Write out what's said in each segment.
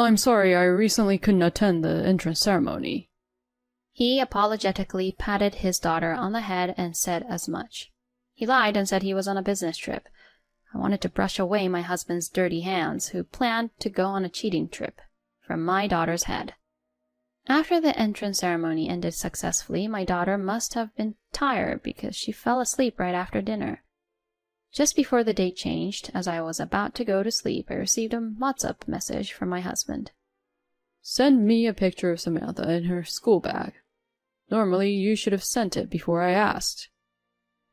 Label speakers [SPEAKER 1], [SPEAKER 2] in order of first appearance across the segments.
[SPEAKER 1] I'm sorry, I recently couldn't attend the entrance ceremony.
[SPEAKER 2] He apologetically patted his daughter on the head and said as much. He lied and said he was on a business trip. I wanted to brush away my husband's dirty hands, who planned to go on a cheating trip, from my daughter's head. After the entrance ceremony ended successfully, my daughter must have been tired because she fell asleep right after dinner. Just before the date changed, as I was about to go to sleep, I received a WhatsApp message from my husband.
[SPEAKER 1] Send me a picture of Samantha in her school bag. Normally, you should have sent it before I asked.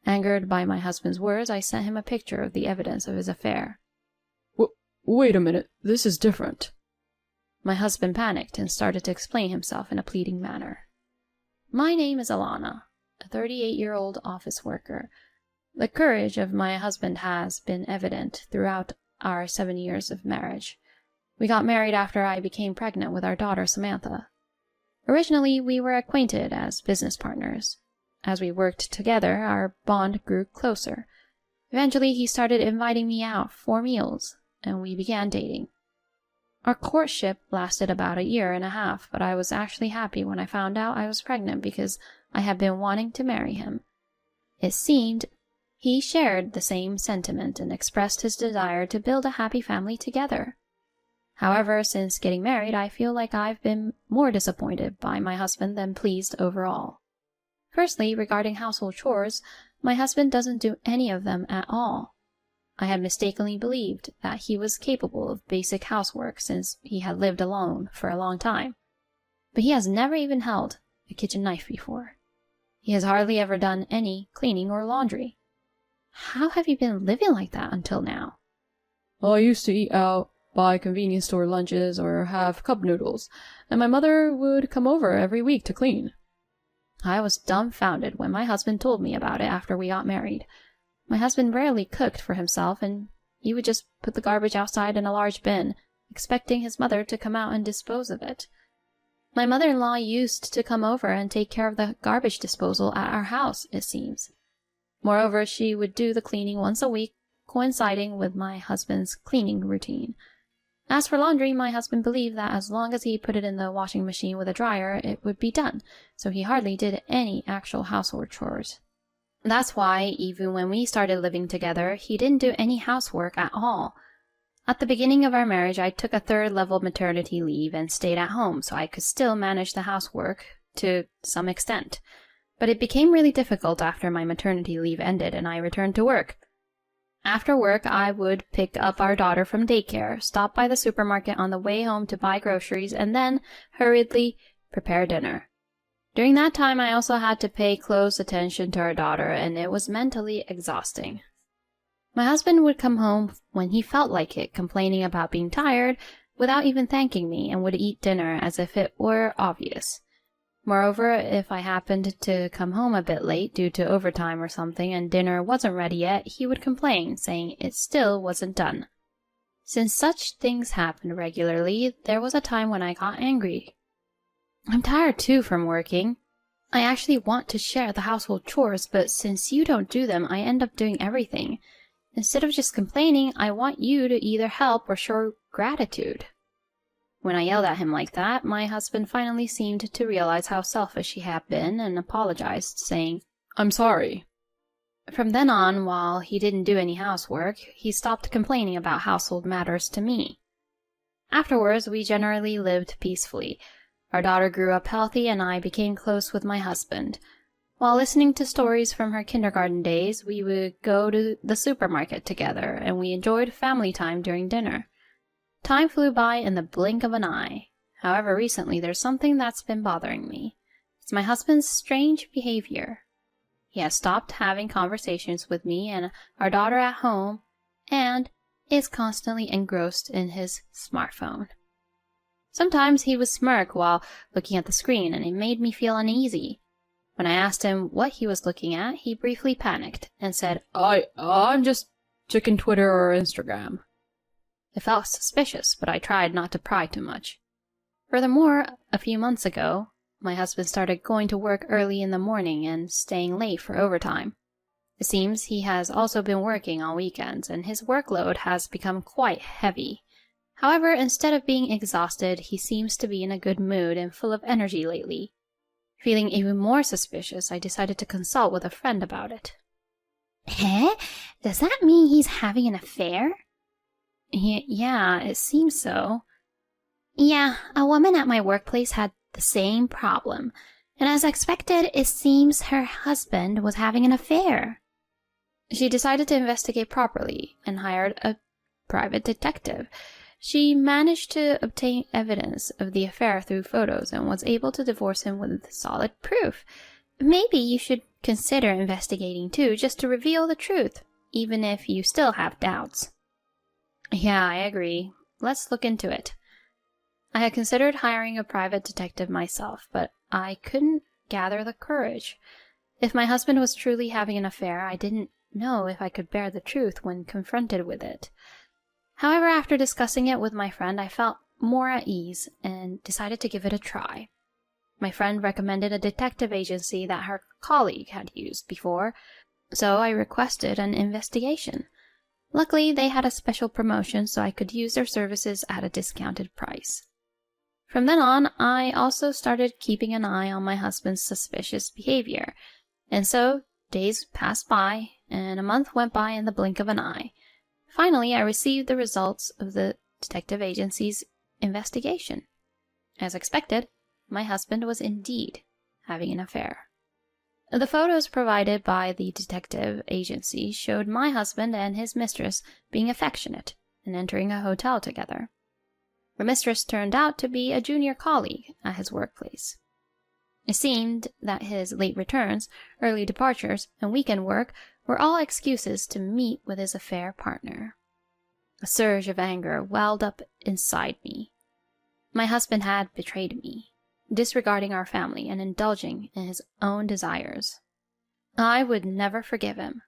[SPEAKER 2] Angered by my husband's words, I sent him a picture of the evidence of his affair.
[SPEAKER 1] Wait a minute, this is different.
[SPEAKER 2] My husband panicked and started to explain himself in a pleading manner. My name is Alana, a 38-year-old office worker. The courage of my husband has been evident throughout our 7 years of marriage. We got married after I became pregnant with our daughter Samantha. Originally, we were acquainted as business partners. As we worked together, our bond grew closer. Eventually, he started inviting me out for meals, and we began dating. Our courtship lasted about 1.5 years, but I was actually happy when I found out I was pregnant because I had been wanting to marry him. It seemed he shared the same sentiment and expressed his desire to build a happy family together. However, since getting married, I feel like I've been more disappointed by my husband than pleased overall. Firstly, regarding household chores, my husband doesn't do any of them at all. I had mistakenly believed that he was capable of basic housework since he had lived alone for a long time. But he has never even held a kitchen knife before. He has hardly ever done any cleaning or laundry. How have you been living like that until now?
[SPEAKER 1] I used to eat out, buy convenience store lunches, or have cup noodles, and my mother would come over every week to clean.
[SPEAKER 2] I was dumbfounded when my husband told me about it after we got married. My husband rarely cooked for himself, and he would just put the garbage outside in a large bin, expecting his mother to come out and dispose of it. My mother-in-law used to come over and take care of the garbage disposal at our house, it seems. Moreover, she would do the cleaning once a week, coinciding with my husband's cleaning routine. As for laundry, my husband believed that as long as he put it in the washing machine with a dryer, it would be done, so he hardly did any actual household chores. That's why, even when we started living together, he didn't do any housework at all. At the beginning of our marriage, I took a 3rd-level maternity leave and stayed at home so I could still manage the housework to some extent. But it became really difficult after my maternity leave ended and I returned to work. After work, I would pick up our daughter from daycare, stop by the supermarket on the way home to buy groceries, and then hurriedly prepare dinner. During that time, I also had to pay close attention to our daughter, and it was mentally exhausting. My husband would come home when he felt like it, complaining about being tired, without even thanking me, and would eat dinner as if it were obvious. Moreover, if I happened to come home a bit late due to overtime or something and dinner wasn't ready yet, he would complain, saying it still wasn't done. Since such things happened regularly, there was a time when I got angry. I'm tired too from working. I actually want to share the household chores, but since you don't do them, I end up doing everything. Instead of just complaining, I want you to either help or show gratitude. When I yelled at him like that, my husband finally seemed to realize how selfish he had been and apologized, saying,
[SPEAKER 1] I'm sorry.
[SPEAKER 2] From then on, while he didn't do any housework, he stopped complaining about household matters to me. Afterwards, we generally lived peacefully. Our daughter grew up healthy and I became close with my husband. While listening to stories from her kindergarten days, we would go to the supermarket together and we enjoyed family time during dinner. Time flew by in the blink of an eye. However, recently there's something that's been bothering me. It's my husband's strange behavior. He has stopped having conversations with me and our daughter at home, and is constantly engrossed in his smartphone. Sometimes he would smirk while looking at the screen, and it made me feel uneasy. When I asked him what he was looking at, he briefly panicked and said,
[SPEAKER 1] I'm just checking Twitter or Instagram.
[SPEAKER 2] It felt suspicious, but I tried not to pry too much. Furthermore, a few months ago, my husband started going to work early in the morning and staying late for overtime. It seems he has also been working on weekends, and his workload has become quite heavy. However, instead of being exhausted, he seems to be in a good mood and full of energy lately. Feeling even more suspicious, I decided to consult with a friend about it.
[SPEAKER 3] Eh? Does that mean he's having an affair?
[SPEAKER 2] Yeah, it seems so.
[SPEAKER 3] Yeah, a woman at my workplace had the same problem, and as expected, it seems her husband was having an affair.
[SPEAKER 2] She decided to investigate properly and hired a private detective. She managed to obtain evidence of the affair through photos and was able to divorce him with solid proof.
[SPEAKER 3] Maybe you should consider investigating too, just to reveal the truth, even if you still have doubts.
[SPEAKER 2] Yeah, I agree. Let's look into it. I had considered hiring a private detective myself, but I couldn't gather the courage. If my husband was truly having an affair, I didn't know if I could bear the truth when confronted with it. However, after discussing it with my friend, I felt more at ease and decided to give it a try. My friend recommended a detective agency that her colleague had used before, so I requested an investigation. Luckily, they had a special promotion, so I could use their services at a discounted price. From then on, I also started keeping an eye on my husband's suspicious behavior, and so days passed by, and a month went by in the blink of an eye. Finally, I received the results of the detective agency's investigation. As expected, my husband was indeed having an affair. The photos provided by the detective agency showed my husband and his mistress being affectionate and entering a hotel together. The mistress turned out to be a junior colleague at his workplace. It seemed that his late returns, early departures, and weekend work were all excuses to meet with his affair partner. A surge of anger welled up inside me. My husband had betrayed me, disregarding our family and indulging in his own desires. I would never forgive him.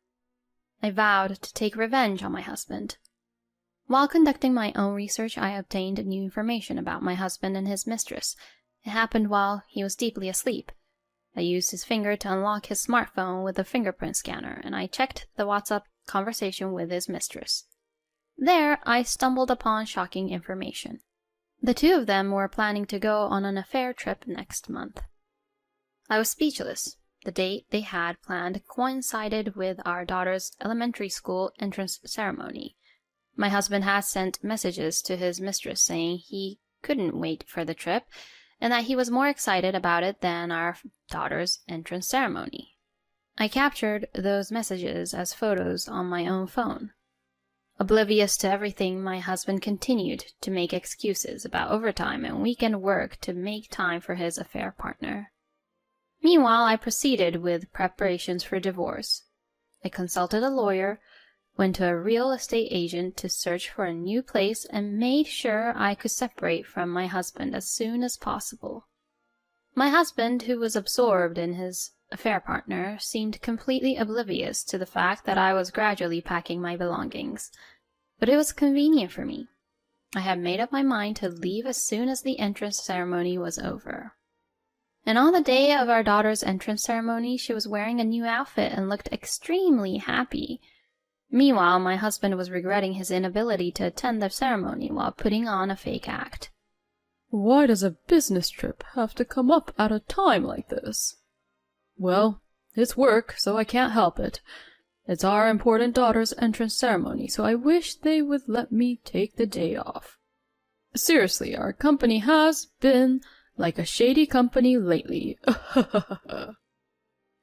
[SPEAKER 2] I vowed to take revenge on my husband. While conducting my own research, I obtained new information about my husband and his mistress. It happened while he was deeply asleep. I used his finger to unlock his smartphone with a fingerprint scanner, and I checked the WhatsApp conversation with his mistress. There, I stumbled upon shocking information. The two of them were planning to go on an affair trip next month. I was speechless. The date they had planned coincided with our daughter's elementary school entrance ceremony. My husband had sent messages to his mistress saying he couldn't wait for the trip, and that he was more excited about it than our daughter's entrance ceremony. I captured those messages as photos on my own phone. Oblivious to everything, my husband continued to make excuses about overtime and weekend work to make time for his affair partner. Meanwhile, I proceeded with preparations for divorce. I consulted a lawyer, went to a real estate agent to search for a new place, and made sure I could separate from my husband as soon as possible. My husband, who was absorbed in his affair partner, seemed completely oblivious to the fact that I was gradually packing my belongings. But it was convenient for me. I had made up my mind to leave as soon as the entrance ceremony was over. And on the day of our daughter's entrance ceremony, she was wearing a new outfit and looked extremely happy. Meanwhile, my husband was regretting his inability to attend the ceremony while putting on a fake act.
[SPEAKER 1] Why does a business trip have to come up at a time like this? Well, it's work, so I can't help it. It's our important daughter's entrance ceremony, so I wish they would let me take the day off. Seriously, our company has been like a shady company lately.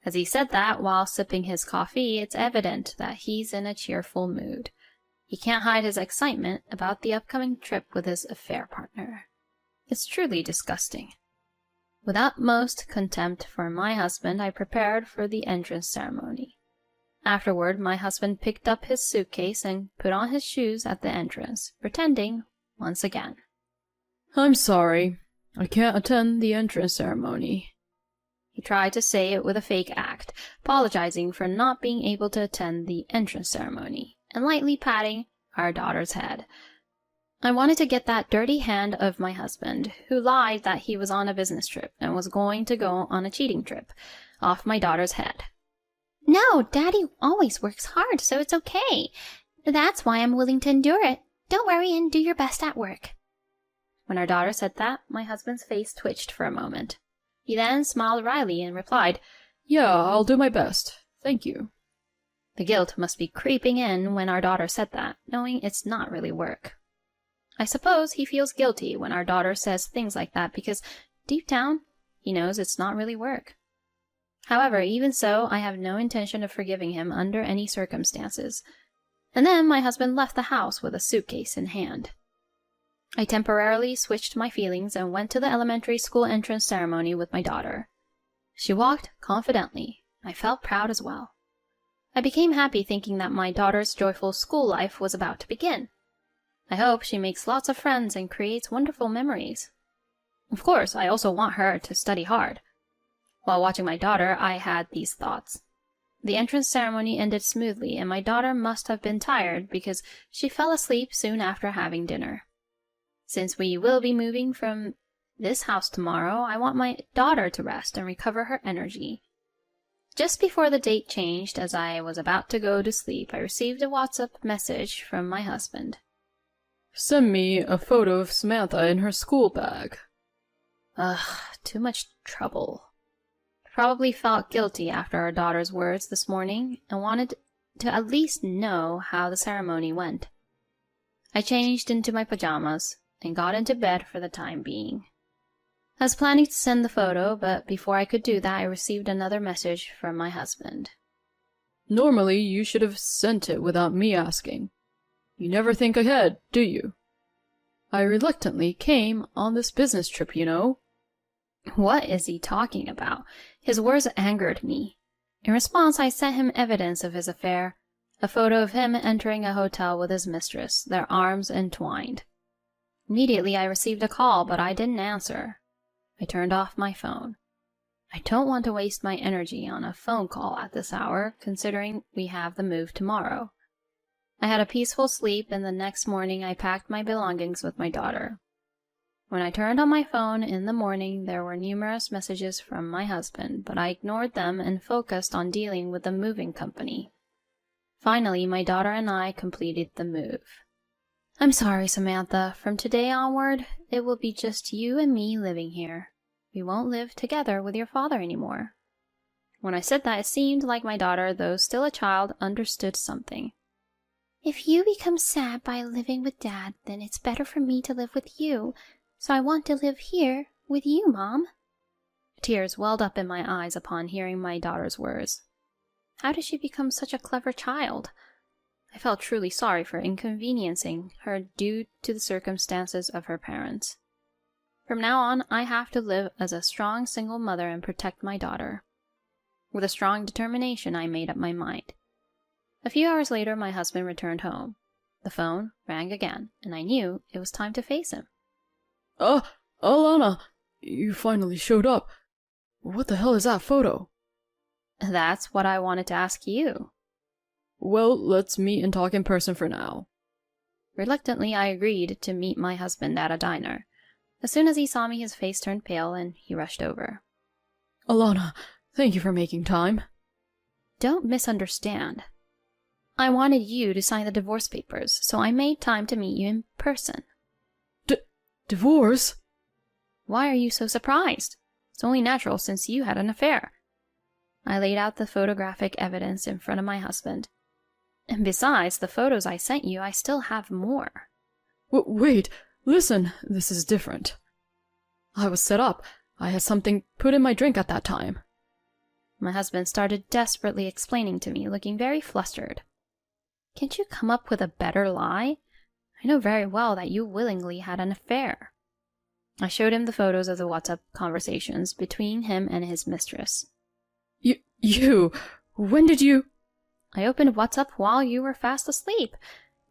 [SPEAKER 2] As he said that while sipping his coffee, it's evident that he's in a cheerful mood. He can't hide his excitement about the upcoming trip with his affair partner. It's truly disgusting. With utmost contempt for my husband, I prepared for the entrance ceremony. Afterward, my husband picked up his suitcase and put on his shoes at the entrance, pretending once again.
[SPEAKER 1] I'm sorry. I can't attend the entrance ceremony.
[SPEAKER 2] He tried to say it with a fake act, apologizing for not being able to attend the entrance ceremony, and lightly patting our daughter's head. I wanted to get that dirty hand of my husband, who lied that he was on a business trip and was going to go on a cheating trip, off my daughter's head.
[SPEAKER 3] No, Daddy always works hard, so it's okay. That's why I'm willing to endure it. Don't worry and do your best at work.
[SPEAKER 2] When our daughter said that, my husband's face twitched for a moment. He then smiled wryly and replied,
[SPEAKER 1] Yeah, I'll do my best. Thank you.
[SPEAKER 2] The guilt must be creeping in when our daughter said that, knowing it's not really work. I suppose he feels guilty when our daughter says things like that because, deep down, he knows it's not really work. However, even so, I have no intention of forgiving him under any circumstances. And then my husband left the house with a suitcase in hand. I temporarily switched my feelings and went to the elementary school entrance ceremony with my daughter. She walked confidently. I felt proud as well. I became happy thinking that my daughter's joyful school life was about to begin. I hope she makes lots of friends and creates wonderful memories. Of course, I also want her to study hard. While watching my daughter, I had these thoughts. The entrance ceremony ended smoothly, and my daughter must have been tired because she fell asleep soon after having dinner. Since we will be moving from this house tomorrow, I want my daughter to rest and recover her energy. Just before the date changed, as I was about to go to sleep, I received a WhatsApp message from my husband.
[SPEAKER 1] Send me a photo of Samantha in her school bag.
[SPEAKER 2] Ugh, too much trouble. Probably felt guilty after our daughter's words this morning and wanted to at least know how the ceremony went. I changed into my pajamas and got into bed for the time being. I was planning to send the photo, but before I could do that, I received another message from my husband.
[SPEAKER 1] Normally, you should have sent it without me asking. You never think ahead, do you? I reluctantly came on this business trip, you know.
[SPEAKER 2] What is he talking about? His words angered me. In response, I sent him evidence of his affair, a photo of him entering a hotel with his mistress, their arms entwined. Immediately, I received a call, but I didn't answer. I turned off my phone. I don't want to waste my energy on a phone call at this hour, considering we have the move tomorrow. I had a peaceful sleep, and the next morning I packed my belongings with my daughter. When I turned on my phone in the morning, there were numerous messages from my husband, but I ignored them and focused on dealing with the moving company. Finally, my daughter and I completed the move. I'm sorry, Samantha. From today onward, it will be just you and me living here. We won't live together with your father anymore. When I said that, it seemed like my daughter, though still a child, understood something.
[SPEAKER 3] If you become sad by living with Dad, then it's better for me to live with you. So I want to live here with you, Mom.
[SPEAKER 2] Tears welled up in my eyes upon hearing my daughter's words. How did she become such a clever child? I felt truly sorry for inconveniencing her due to the circumstances of her parents. From now on, I have to live as a strong single mother and protect my daughter. With a strong determination, I made up my mind. A few hours later, my husband returned home. The phone rang again, and I knew it was time to face him.
[SPEAKER 1] Alana, you finally showed up. What the hell is that photo?
[SPEAKER 2] That's what I wanted to ask you.
[SPEAKER 1] Well, let's meet and talk in person for now.
[SPEAKER 2] Reluctantly, I agreed to meet my husband at a diner. As soon as he saw me, his face turned pale, and he rushed over.
[SPEAKER 1] Alana, thank you for making time.
[SPEAKER 2] Don't misunderstand. I wanted you to sign the divorce papers, so I made time to meet you in person.
[SPEAKER 1] Divorce?
[SPEAKER 2] Why are you so surprised? It's only natural since you had an affair. I laid out the photographic evidence in front of my husband. And besides the photos I sent you, I still have more.
[SPEAKER 1] Wait, listen, this is different. I was set up. I had something put in my drink at that time.
[SPEAKER 2] My husband started desperately explaining to me, looking very flustered. Can't you come up with a better lie? I know very well that you willingly had an affair. I showed him the photos of the WhatsApp conversations between him and his mistress.
[SPEAKER 1] When did you?
[SPEAKER 2] I opened WhatsApp while you were fast asleep,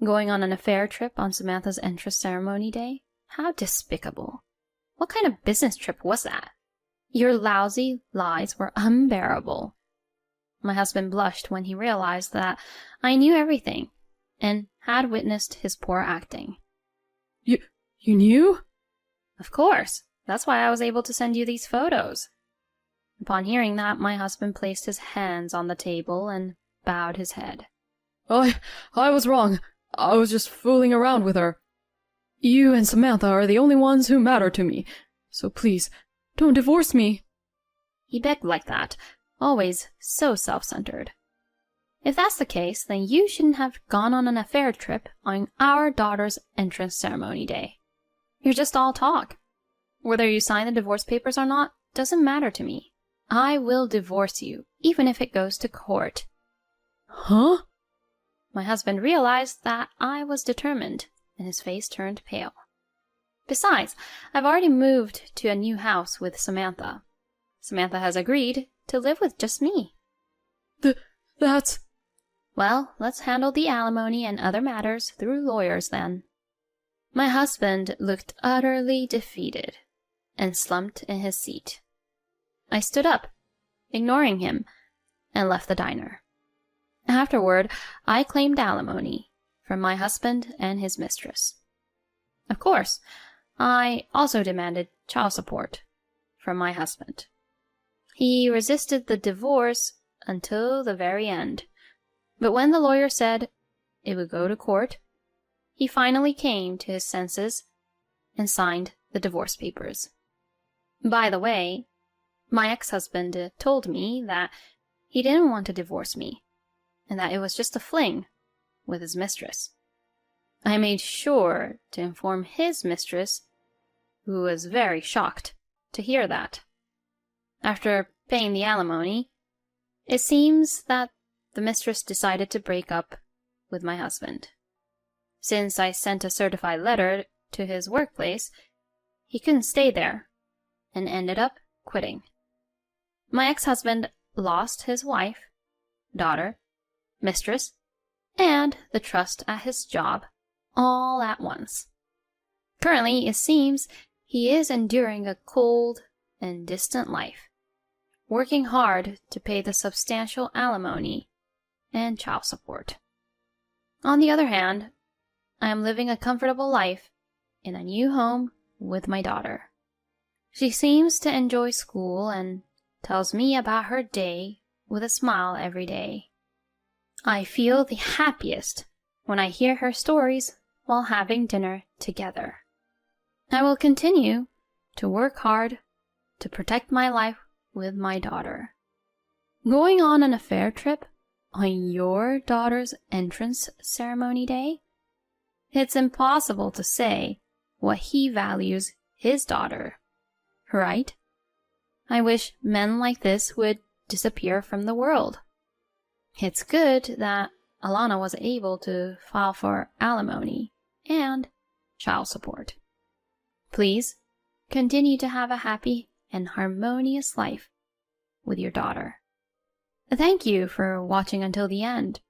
[SPEAKER 2] going on an affair trip on Samantha's entrance ceremony day. How despicable. What kind of business trip was that? Your lousy lies were unbearable. My husband blushed when he realized that I knew everything and had witnessed his poor acting.
[SPEAKER 1] You knew?
[SPEAKER 2] Of course. That's why I was able to send you these photos. Upon hearing that, my husband placed his hands on the table and bowed his head.
[SPEAKER 1] I was wrong. I was just fooling around with her. You and Samantha are the only ones who matter to me, so please, don't divorce me.
[SPEAKER 2] He begged like that, always so self-centered. If that's the case, then you shouldn't have gone on an affair trip on our daughter's entrance ceremony day. You're just all talk. Whether you sign the divorce papers or not doesn't matter to me. I will divorce you, even if it goes to court.
[SPEAKER 1] Huh?
[SPEAKER 2] My husband realized that I was determined, and his face turned pale. Besides, I've already moved to a new house with Samantha. Samantha has agreed to live with just me.
[SPEAKER 1] That's...
[SPEAKER 2] Well, let's handle the alimony and other matters through lawyers then. My husband looked utterly defeated and slumped in his seat. I stood up, ignoring him, and left the diner. Afterward, I claimed alimony from my husband and his mistress. Of course, I also demanded child support from my husband. He resisted the divorce until the very end, but when the lawyer said it would go to court, he finally came to his senses and signed the divorce papers. By the way, my ex-husband told me that he didn't want to divorce me, and that it was just a fling with his mistress. I made sure to inform his mistress, who was very shocked to hear that. After paying the alimony, it seems that the mistress decided to break up with my husband. Since I sent a certified letter to his workplace, he couldn't stay there and ended up quitting. My ex-husband lost his wife, daughter, mistress, and the trust at his job all at once. Currently, it seems he is enduring a cold and distant life, working hard to pay the substantial alimony and child support. On the other hand, I am living a comfortable life in a new home with my daughter. She seems to enjoy school and tells me about her day with a smile every day. I feel the happiest when I hear her stories while having dinner together. I will continue to work hard to protect my life with my daughter. Going on an affair trip on your daughter's entrance ceremony day? It's impossible to say what he values his daughter, right? I wish men like this would disappear from the world. It's good that Alana was able to file for alimony and child support. Please continue to have a happy and harmonious life with your daughter. Thank you for watching until the end.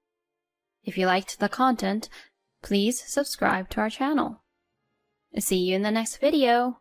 [SPEAKER 2] If you liked the content, please subscribe to our channel. See you in the next video.